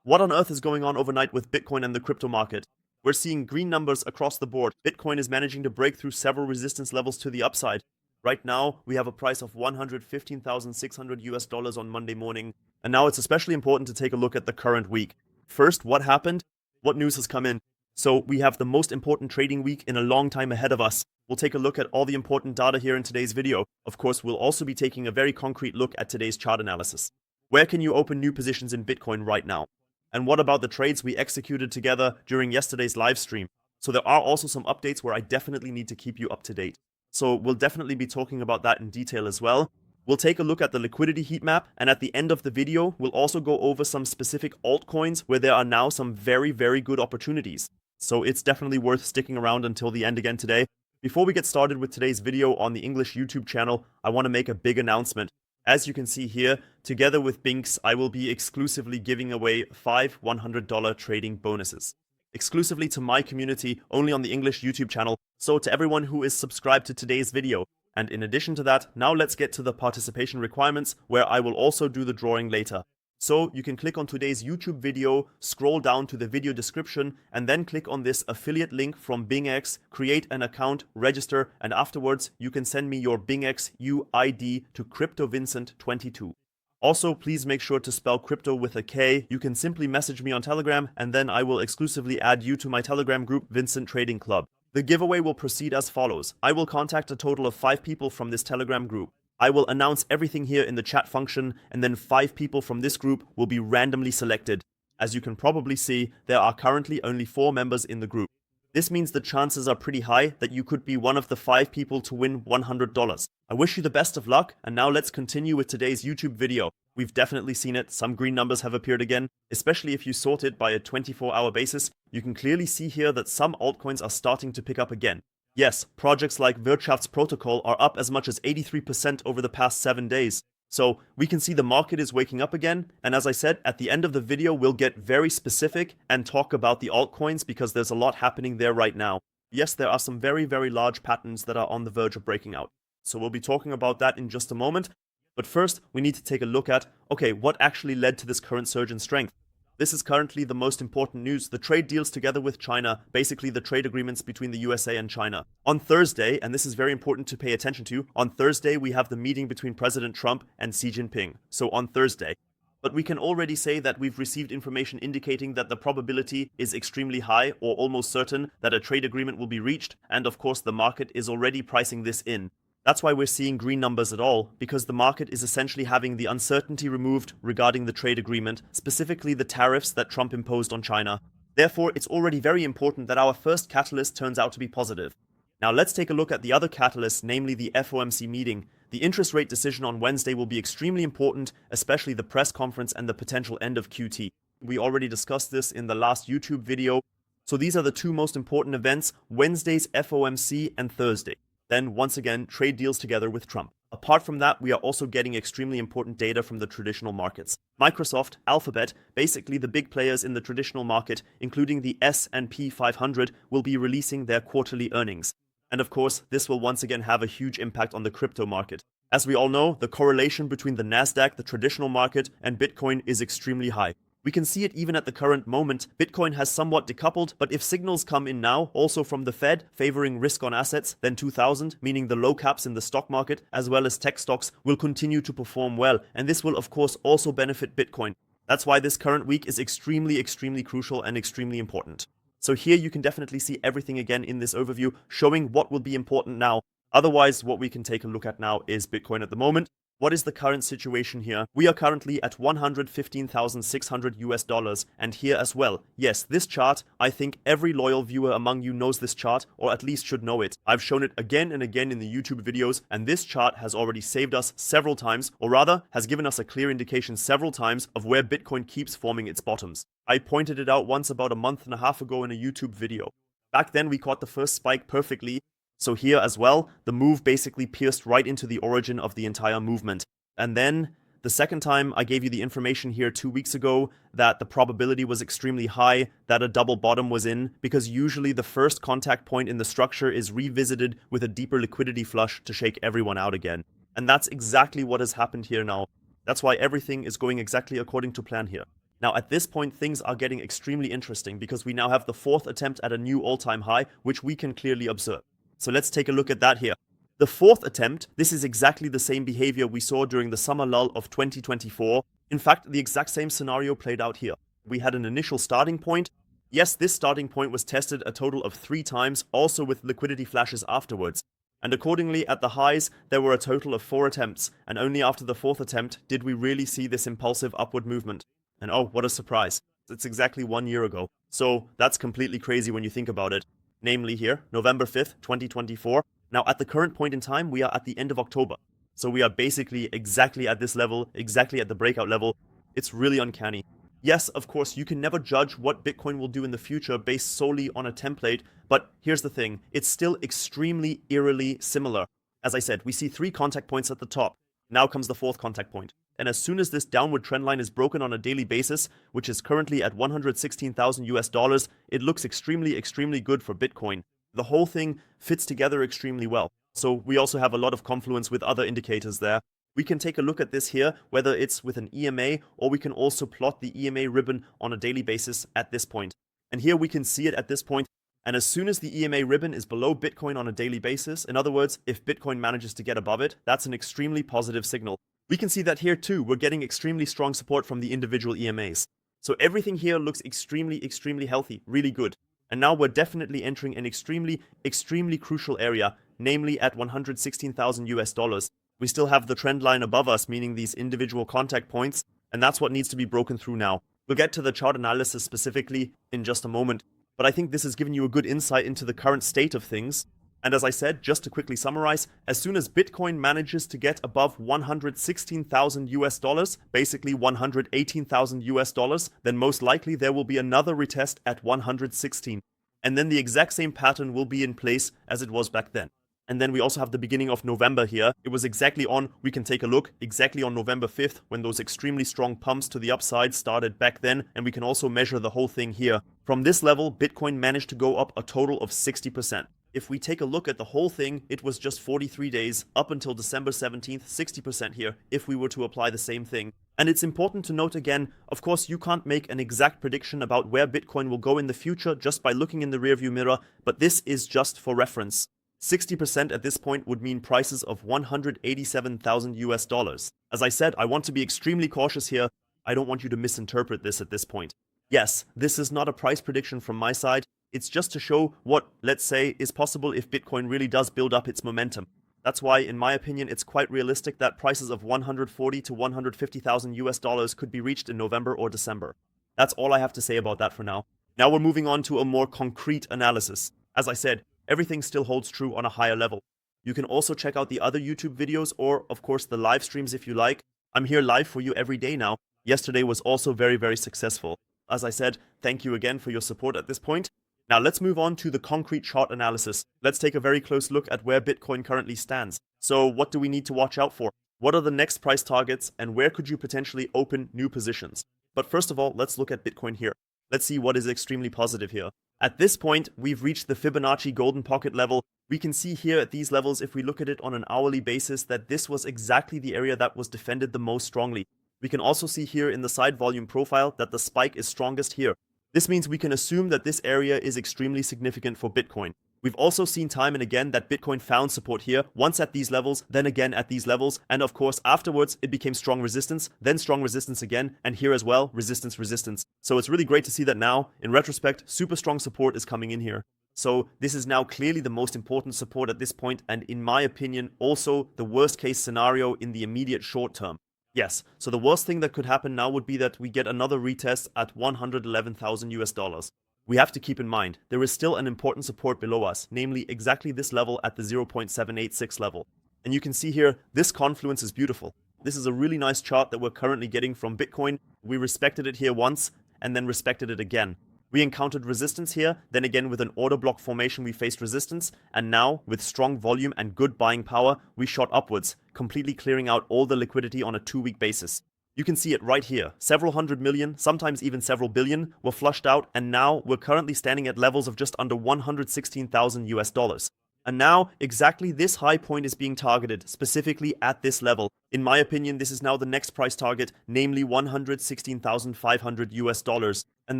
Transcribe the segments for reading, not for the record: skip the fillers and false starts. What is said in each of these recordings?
What on earth is going on overnight with Bitcoin and the crypto market? We're seeing green numbers across the board. Bitcoin is managing to break through several resistance levels to the upside. Right now, we have a price of 115,600 US dollars on Monday morning. And now it's especially important to take a look at the current week. First, what happened? What news has come in? So we have the most important trading week in a long time ahead of us. We'll take a look at all the important data here in today's video. Of course, we'll also be taking a very concrete look at today's chart analysis. Where can you open new positions in Bitcoin right now? And what about the trades we executed together during yesterday's live stream? So there are also some updates where I definitely need to keep you up to date. So we'll definitely be talking about that in detail as well. We'll take a look at the liquidity heat map, and at the end of the video, we'll also go over some specific altcoins where there are now some very, very good opportunities. So it's definitely worth sticking around until the end again today. Before we get started with today's video on the English YouTube channel, I want to make a big announcement. As you can see here, together with BingX, I will be exclusively giving away 5 $100 trading bonuses. Exclusively to my community, only on the English YouTube channel, so to everyone who is subscribed to today's video. And in addition to that, now let's get to the participation requirements, where I will also do the drawing later. So you can click on today's YouTube video, scroll down to the video description, and then click on this affiliate link from BingX, create an account, register, and afterwards you can send me your BingX UID to CryptoVincent22. Also, please make sure to spell crypto with a K. You can simply message me on Telegram, and then I will exclusively add you to my Telegram group, Vincent Trading Club. The giveaway will proceed as follows. I will contact a total of 5 people from this Telegram group. I will announce everything here in the chat function, and then 5 people from this group will be randomly selected. As you can probably see, there are currently only 4 members in the group. This means the chances are pretty high that you could be one of the 5 people to win $100. I wish you the best of luck, and now let's continue with today's YouTube video. We've definitely seen it, some green numbers have appeared again, especially if you sort it by a 24-hour basis. You can clearly see here that some altcoins are starting to pick up again. Yes, projects like Wirtschaftsprotocol are up as much as 83% over the past 7 days. So we can see the market is waking up again, and as I said, at the end of the video we'll get very specific and talk about the altcoins because there's a lot happening there right now. Yes, there are some very, very large patterns that are on the verge of breaking out. So we'll be talking about that in just a moment. But first, we need to take a look at, okay, what actually led to this current surge in strength? This is currently the most important news, the trade deals together with China, basically the trade agreements between the USA and China. On Thursday, and this is very important to pay attention to, on Thursday we have the meeting between President Trump and Xi Jinping. So on Thursday. But we can already say that we've received information indicating that the probability is extremely high or almost certain that a trade agreement will be reached, and of course the market is already pricing this in. That's why we're seeing green numbers at all, because the market is essentially having the uncertainty removed regarding the trade agreement, specifically the tariffs that Trump imposed on China. Therefore, it's already very important that our first catalyst turns out to be positive. Now let's take a look at the other catalyst, namely the FOMC meeting. The interest rate decision on Wednesday will be extremely important, especially the press conference and the potential end of QT. We already discussed this in the last YouTube video. So these are the 2 most important events, Wednesday's FOMC and Thursday. Then, once again, trade deals together with Trump. Apart from that, we are also getting extremely important data from the traditional markets. Microsoft, Alphabet, basically the big players in the traditional market, including the S&P 500, will be releasing their quarterly earnings. And of course, this will once again have a huge impact on the crypto market. As we all know, the correlation between the Nasdaq, the traditional market, and Bitcoin is extremely high. We can see it even at the current moment. Bitcoin has somewhat decoupled, but if signals come in now, also from the Fed, favoring risk on assets, then 2000, meaning the low caps in the stock market, as well as tech stocks, will continue to perform well. And this will of course also benefit Bitcoin. That's why this current week is extremely, extremely crucial and extremely important. So here you can definitely see everything again in this overview, showing what will be important now. Otherwise, what we can take a look at now is Bitcoin at the moment. What is the current situation here? We are currently at 115,600 US dollars, and here as well. Yes, this chart, I think every loyal viewer among you knows this chart, or at least should know it. I've shown it again and again in the YouTube videos, and this chart has already saved us several times, or rather, has given us a clear indication several times of where Bitcoin keeps forming its bottoms. I pointed it out once about a month and a half ago in a YouTube video. Back then we caught the first spike perfectly. So here as well, the move basically pierced right into the origin of the entire movement. And then, the second time I gave you the information here 2 weeks ago that the probability was extremely high that a double bottom was in, because usually the first contact point in the structure is revisited with a deeper liquidity flush to shake everyone out again. And that's exactly what has happened here now. That's why everything is going exactly according to plan here. Now at this point things are getting extremely interesting because we now have the fourth attempt at a new all-time high, which we can clearly observe. So let's take a look at that here. The fourth attempt, this is exactly the same behavior we saw during the summer lull of 2024. In fact, the exact same scenario played out here. We had an initial starting point. Yes, this starting point was tested a total of 3 times, also with liquidity flashes afterwards. And accordingly, at the highs, there were a total of 4 attempts, and only after the 4th attempt did we really see this impulsive upward movement. And oh, what a surprise. It's exactly 1 year ago. So that's completely crazy when you think about it. Namely here, November 5th, 2024. Now at the current point in time, we are at the end of October. So we are basically exactly at this level, exactly at the breakout level. It's really uncanny. Yes, of course, you can never judge what Bitcoin will do in the future based solely on a template, but here's the thing, it's still extremely eerily similar. As I said, we see 3 contact points at the top. Now comes the 4th contact point. And as soon as this downward trend line is broken on a daily basis, which is currently at 116,000 US dollars, it looks extremely good for Bitcoin. The whole thing fits together extremely well. So we also have a lot of confluence with other indicators there. We can take a look at this here, whether it's with an EMA, or we can also plot the EMA ribbon on a daily basis at this point. And here we can see it at this point. And as soon as the EMA ribbon is below Bitcoin on a daily basis, in other words, if Bitcoin manages to get above it, that's an extremely positive signal. We can see that here too, we're getting extremely strong support from the individual EMAs. So everything here looks extremely healthy, really good. And now we're definitely entering an extremely crucial area, namely at 116,000 US dollars. We still have the trend line above us, meaning these individual contact points, and that's what needs to be broken through now. We'll get to the chart analysis specifically in just a moment, but I think this has given you a good insight into the current state of things. And as I said, just to quickly summarize, as soon as Bitcoin manages to get above 116,000 US dollars, basically 118,000 US dollars, then most likely there will be another retest at 116. And then the exact same pattern will be in place as it was back then. And then we also have the beginning of November here. It was exactly on, we can take a look, exactly on November 5th, when those extremely strong pumps to the upside started back then, and we can also measure the whole thing here. From this level, Bitcoin managed to go up a total of 60%. If we take a look at the whole thing, it was just 43 days, up until December 17th, 60% here, if we were to apply the same thing. And it's important to note again, of course you can't make an exact prediction about where Bitcoin will go in the future just by looking in the rearview mirror, but this is just for reference. 60% at this point would mean prices of 187,000 US dollars. As I said, I want to be extremely cautious here. I don't want you to misinterpret this at this point. Yes, this is not a price prediction from my side. It's just to show what, let's say, is possible if Bitcoin really does build up its momentum. That's why, in my opinion, it's quite realistic that prices of 140 to 150,000 US dollars could be reached in November or December. That's all I have to say about that for now. Now we're moving on to a more concrete analysis. As I said, everything still holds true on a higher level. You can also check out the other YouTube videos or, of course, the live streams if you like. I'm here live for you every day now. Yesterday was also very successful. As I said, thank you again for your support at this point. Now let's move on to the concrete chart analysis. Let's take a very close look at where Bitcoin currently stands. So what do we need to watch out for? What are the next price targets and where could you potentially open new positions? But first of all, let's look at Bitcoin here. Let's see what is extremely positive here. At this point, we've reached the Fibonacci golden pocket level. We can see here at these levels, if we look at it on an hourly basis, that this was exactly the area that was defended the most strongly. We can also see here in the side volume profile that the spike is strongest here. This means we can assume that this area is extremely significant for Bitcoin. We've also seen time and again that Bitcoin found support here, once at these levels, then again at these levels, and of course afterwards it became strong resistance, then strong resistance again, and here as well, resistance. So it's really great to see that now, in retrospect, super strong support is coming in here. So this is now clearly the most important support at this point, and in my opinion, also the worst case scenario in the immediate short term. Yes, so the worst thing that could happen now would be that we get another retest at 111,000 US dollars. We have to keep in mind, there is still an important support below us, namely exactly this level at the 0.786 level. And you can see here, this confluence is beautiful. This is a really nice chart that we're currently getting from Bitcoin. We respected it here once, and then respected it again. We encountered resistance here, then again with an order block formation we faced resistance, and now, with strong volume and good buying power, we shot upwards, completely clearing out all the liquidity on a 2-week basis. You can see it right here. Several hundred million, sometimes even several billion, were flushed out, and now we're currently standing at levels of just under 116,000 US dollars. And now, exactly this high point is being targeted, specifically at this level. In my opinion, this is now the next price target, namely 116,500 US dollars. And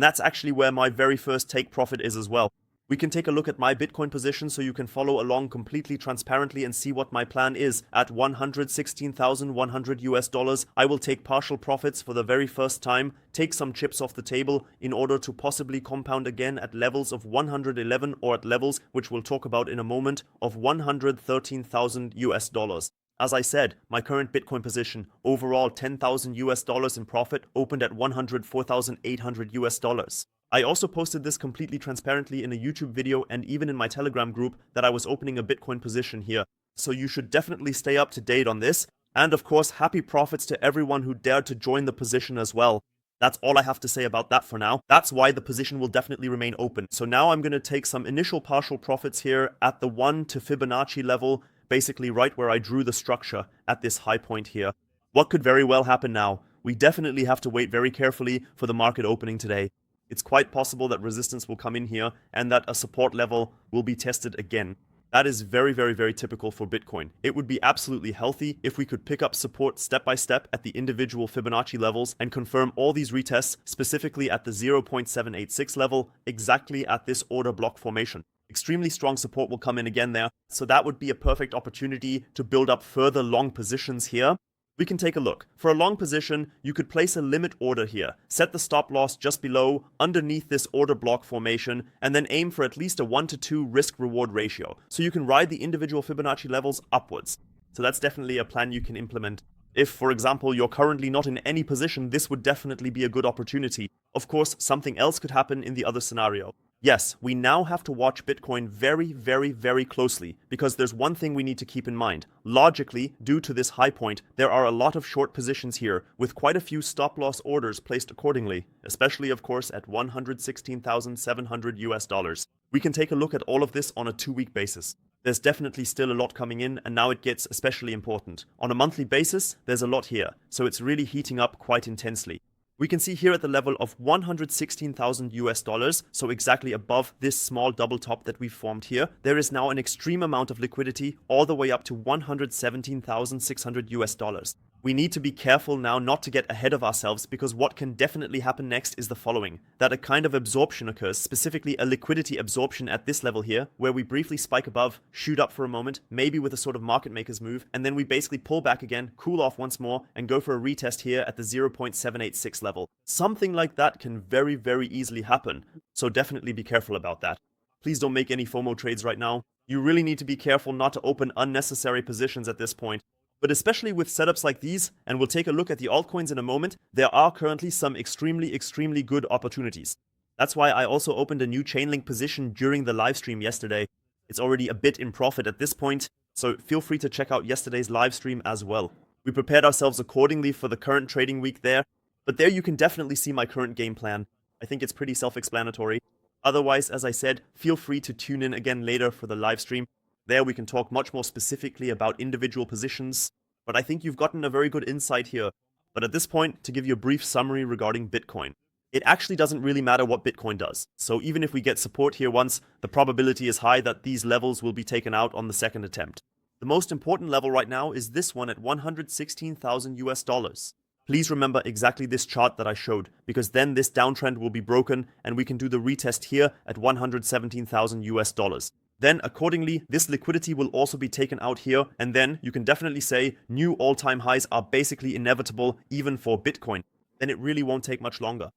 that's actually where my very first take profit is as well. We can take a look at my Bitcoin position so you can follow along completely transparently and see what my plan is. At 116,100 US dollars, I will take partial profits for the very first time, take some chips off the table in order to possibly compound again at levels of 111 or at levels, which we'll talk about in a moment, of 113,000 US dollars. As I said, my current Bitcoin position, overall 10,000 US dollars in profit, opened at 104,800 US dollars. I also posted this completely transparently in a YouTube video and even in my Telegram group that I was opening a Bitcoin position here. So you should definitely stay up to date on this. And of course, happy profits to everyone who dared to join the position as well. That's all I have to say about that for now. That's why the position will definitely remain open. So now I'm going to take some initial partial profits here at the 1 to Fibonacci level, basically right where I drew the structure at this high point here. What could very well happen now? We definitely have to wait very carefully for the market opening today. It's quite possible that resistance will come in here and that a support level will be tested again. That is very, very, very typical for Bitcoin. It would be absolutely healthy if we could pick up support step by step at the individual Fibonacci levels and confirm all these retests, specifically at the 0.786 level, exactly at this order block formation. Extremely strong support will come in again there, so that would be a perfect opportunity to build up further long positions here. We can take a look. For a long position, you could place a limit order here, set the stop loss just below, underneath this order block formation, and then aim for at least a 1 to 2 risk-reward ratio, so you can ride the individual Fibonacci levels upwards. So that's definitely a plan you can implement. If, for example, you're currently not in any position, this would definitely be a good opportunity. Of course, something else could happen in the other scenario. Yes, we now have to watch Bitcoin very, very, very closely, because there's one thing we need to keep in mind. Logically, due to this high point, there are a lot of short positions here, with quite a few stop-loss orders placed accordingly, especially, of course, at 116,700 US dollars. We can take a look at all of this on a 2-week basis. There's definitely still a lot coming in, and now it gets especially important. On a monthly basis, there's a lot here, so it's really heating up quite intensely. We can see here at the level of 116,000 US dollars, so exactly above this small double top that we formed here, there is now an extreme amount of liquidity all the way up to 117,600 US dollars. We need to be careful now not to get ahead of ourselves, because what can definitely happen next is the following. That a kind of absorption occurs, specifically a liquidity absorption at this level here, where we briefly spike above, shoot up for a moment, maybe with a sort of market maker's move, and then we basically pull back again, cool off once more, and go for a retest here at the 0.786 level. Something like that can very, very easily happen, so definitely be careful about that. Please don't make any FOMO trades right now. You really need to be careful not to open unnecessary positions at this point. But especially with setups like these, and we'll take a look at the altcoins in a moment, there are currently some extremely good opportunities. That's why I also opened a new Chainlink position during the live stream yesterday. It's already a bit in profit at this point, so feel free to check out yesterday's live stream as well. We prepared ourselves accordingly for the current trading week there, but there you can definitely see my current game plan. I think it's pretty self-explanatory. Otherwise, as I said, feel free to tune in again later for the live stream. There we can talk much more specifically about individual positions, but I think you've gotten a very good insight here. But at this point, to give you a brief summary regarding Bitcoin. It actually doesn't really matter what Bitcoin does. So even if we get support here once, the probability is high that these levels will be taken out on the second attempt. The most important level right now is this one at 116,000 US dollars. Please remember exactly this chart that I showed, because then this downtrend will be broken and we can do the retest here at 117,000 US dollars. Then, accordingly, this liquidity will also be taken out here, and then you can definitely say new all-time highs are basically inevitable even for Bitcoin. Then it really won't take much longer.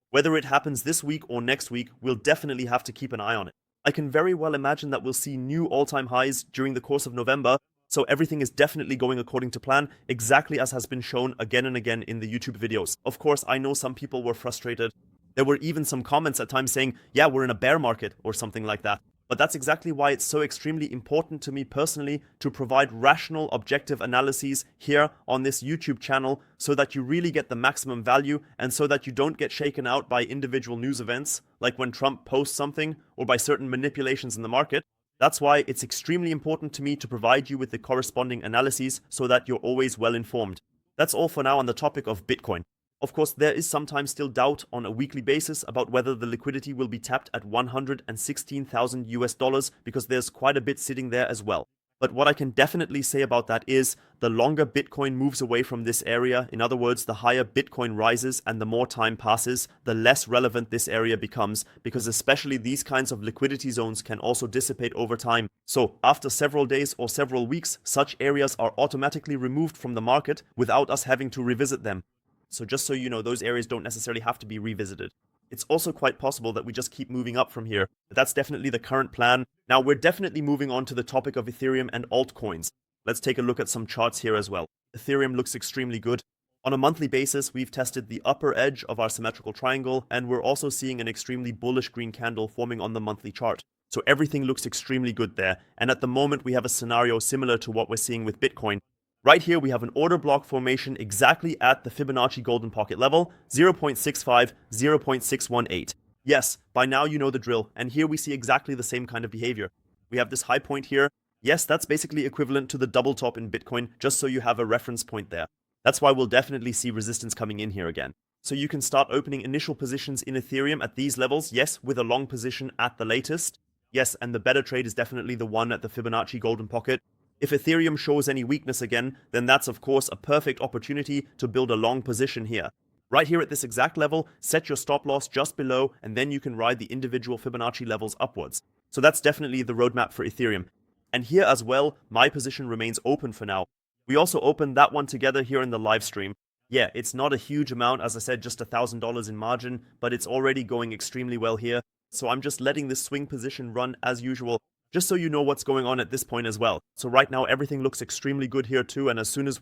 Whether it happens this week or next week, we'll definitely have to keep an eye on it. I can very well imagine that we'll see new all-time highs during the course of November, so everything is definitely going according to plan, exactly as has been shown again and again in the YouTube videos. Of course, I know some people were frustrated. There were even some comments at times saying, yeah, we're in a bear market or something like that. But that's exactly why it's so extremely important to me personally to provide rational, objective analyses here on this YouTube channel so that you really get the maximum value and so that you don't get shaken out by individual news events, like when Trump posts something or by certain manipulations in the market. That's why it's extremely important to me to provide you with the corresponding analyses so that you're always well informed. That's all for now on the topic of Bitcoin. Of course, there is sometimes still doubt on a weekly basis about whether the liquidity will be tapped at 116,000 US dollars, because there's quite a bit sitting there as well. But what I can definitely say about that is the longer Bitcoin moves away from this area, in other words, the higher Bitcoin rises and the more time passes, the less relevant this area becomes, because especially these kinds of liquidity zones can also dissipate over time. So after several days or several weeks, such areas are automatically removed from the market without us having to revisit them. So just so you know, those areas don't necessarily have to be revisited. It's also quite possible that we just keep moving up from here, but that's definitely the current plan. Now we're definitely moving on to the topic of Ethereum and altcoins. Let's take a look at some charts here as well. Ethereum looks extremely good. On a monthly basis, we've tested the upper edge of our symmetrical triangle, and we're also seeing an extremely bullish green candle forming on the monthly chart. So everything looks extremely good there, and at the moment we have a scenario similar to what we're seeing with Bitcoin. Right here, we have an order block formation exactly at the Fibonacci golden pocket level, 0.65, 0.618. Yes, by now you know the drill, and here we see exactly the same kind of behavior. We have this high point here. Yes, that's basically equivalent to the double top in Bitcoin, just so you have a reference point there. That's why we'll definitely see resistance coming in here again. So you can start opening initial positions in Ethereum at these levels, yes, with a long position at the latest. Yes, and the better trade is definitely the one at the Fibonacci golden pocket. If Ethereum shows any weakness again, then that's of course a perfect opportunity to build a long position here. Right here at this exact level, set your stop loss just below, and then you can ride the individual Fibonacci levels upwards. So that's definitely the roadmap for Ethereum. And here as well, my position remains open for now. We also opened that one together here in the live stream. Yeah, it's not a huge amount, as I said, just $1,000 in margin, but it's already going extremely well here. So I'm just letting this swing position run as usual, just so you know what's going on at this point as well. So right now, everything looks extremely good here too, and as soon as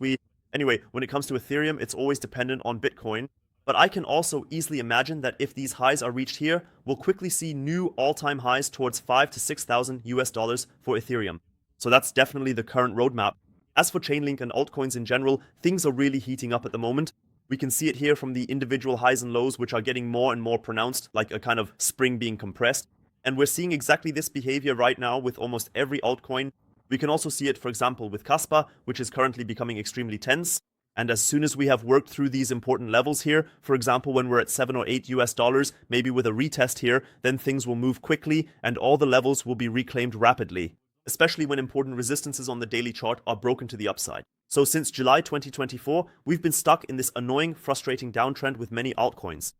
anyway, when it comes to Ethereum, it's always dependent on Bitcoin. But I can also easily imagine that if these highs are reached here, we'll quickly see new all-time highs towards 5,000 to 6,000 US dollars for Ethereum. So that's definitely the current roadmap. As for Chainlink and altcoins in general, things are really heating up at the moment. We can see it here from the individual highs and lows, which are getting more and more pronounced, like a kind of spring being compressed. And we're seeing exactly this behavior right now with almost every altcoin. We can also see it, for example, with Kaspa, which is currently becoming extremely tense. And as soon as we have worked through these important levels here, for example, when we're at 7 or 8 US dollars, maybe with a retest here, then things will move quickly and all the levels will be reclaimed rapidly, especially when important resistances on the daily chart are broken to the upside. So since July 2024, we've been stuck in this annoying, frustrating downtrend with many altcoins.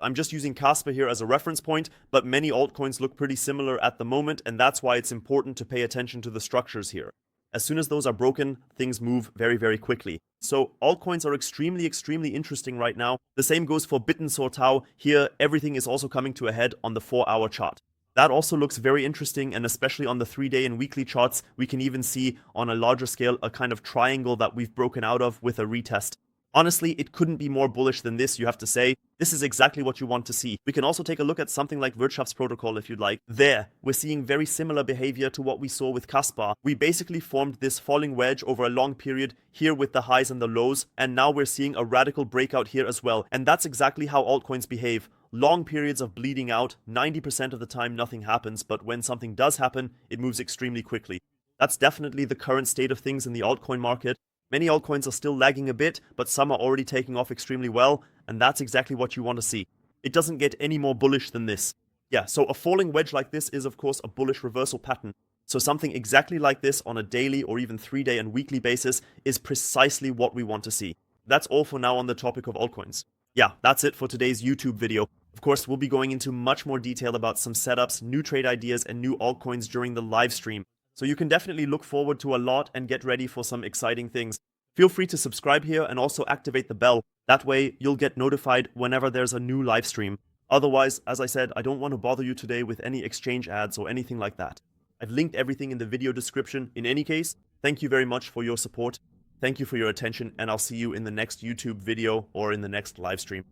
I'm just using Kaspa here as a reference point, but many altcoins look pretty similar at the moment, and that's why it's important to pay attention to the structures here. As soon as those are broken, things move very, very quickly. So altcoins are extremely, extremely interesting right now. The same goes for BitTorrent. Here, everything is also coming to a head on the 4-hour chart. That also looks very interesting, and especially on the 3-day and weekly charts, we can even see on a larger scale a kind of triangle that we've broken out of with a retest. Honestly, it couldn't be more bullish than this, you have to say. This is exactly what you want to see. We can also take a look at something like Wirtschaftsprotocol if you'd like. There, we're seeing very similar behavior to what we saw with Kaspa. We basically formed this falling wedge over a long period here with the highs and the lows, and now we're seeing a radical breakout here as well. And that's exactly how altcoins behave. Long periods of bleeding out, 90% of the time nothing happens, but when something does happen, it moves extremely quickly. That's definitely the current state of things in the altcoin market. Many altcoins are still lagging a bit, but some are already taking off extremely well, and that's exactly what you want to see. It doesn't get any more bullish than this. Yeah, so a falling wedge like this is of course a bullish reversal pattern. So something exactly like this on a daily or even 3-day and weekly basis is precisely what we want to see. That's all for now on the topic of altcoins. Yeah, that's it for today's YouTube video. Of course, we'll be going into much more detail about some setups, new trade ideas, and new altcoins during the live stream. So you can definitely look forward to a lot and get ready for some exciting things. Feel free to subscribe here and also activate the bell. That way you'll get notified whenever there's a new live stream. Otherwise, as I said, I don't want to bother you today with any exchange ads or anything like that. I've linked everything in the video description. In any case, thank you very much for your support. Thank you for your attention, and I'll see you in the next YouTube video or in the next live stream.